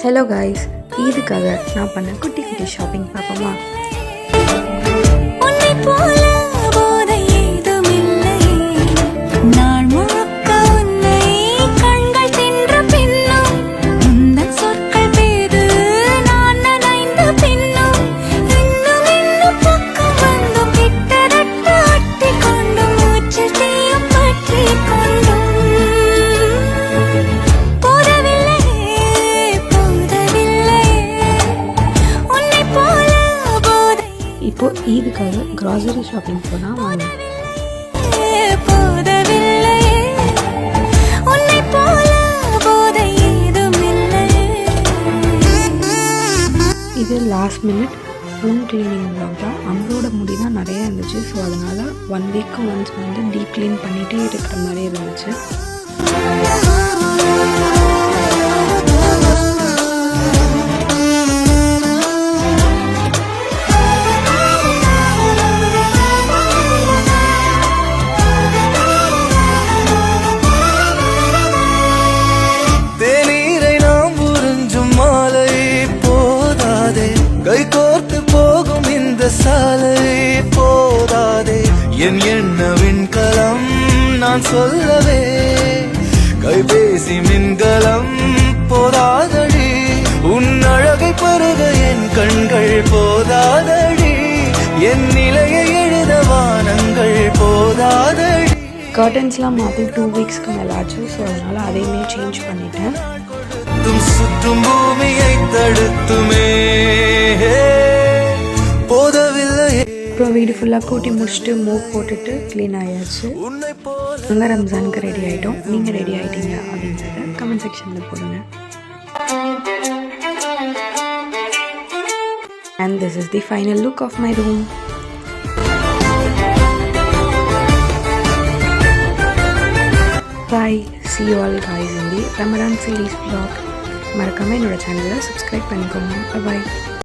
Hello guys, இதுக்காக நான் பண்ண குட்டி குட்டி ஷாப்பிங் பார்ப்போமா? இப்போ இதுக்காக க்ராசரி ஷாப்பிங் போனால் வாங்க. இது last minute home cleaning vlog தான். நம்மளோட முடி தான் நிறையா இருந்துச்சு. ஸோ அதனால் 1 வீக்கு ஒன்ஸ் வந்து டீப் க்ளீன் பண்ணிகிட்டே இருக்கிற மாதிரி இருந்துச்சு. கை கோர்த்து போகும் இந்த சாலை போதாதே, என் எண்ண விண்கலம் நான் சொல்லவே, கைபேசி மின்கலம் போதாதடி, உன் அழகை பருக என் கண்கள் போதாதடி, என் நிலையை எழுத வானங்கள் போதாதடி. கர்டன்ஸ்லாம் மாற்றி 2 வீக்ஸ்க்கு மேலே ஆச்சு. ஸோ அதனால் அதையுமே சேஞ்ச் பண்ணிட்டேன். சுற்றும் பூமியை தடுத்துமே போதவில்லை. அப்புறம் வீடு ஃபுல்லாக கூட்டி முடிச்சுட்டு மூவ் போட்டுட்டு க்ளீன் ஆயாச்சு. நாங்கள் ரம்ஜானுக்கு ரெடி ஆகிட்டோம். நீங்கள் ரெடி ஆகிட்டீங்க அப்படின்றத கமெண்ட் செக்ஷனில் போடுங்க. And this is the final look of my room. Bye. See you all guys in the Ramadan series vlog. மறக்காமல் என்னோட சேனலை சப்ஸ்கிரைப் பண்ணிக்கோங்க. Bye.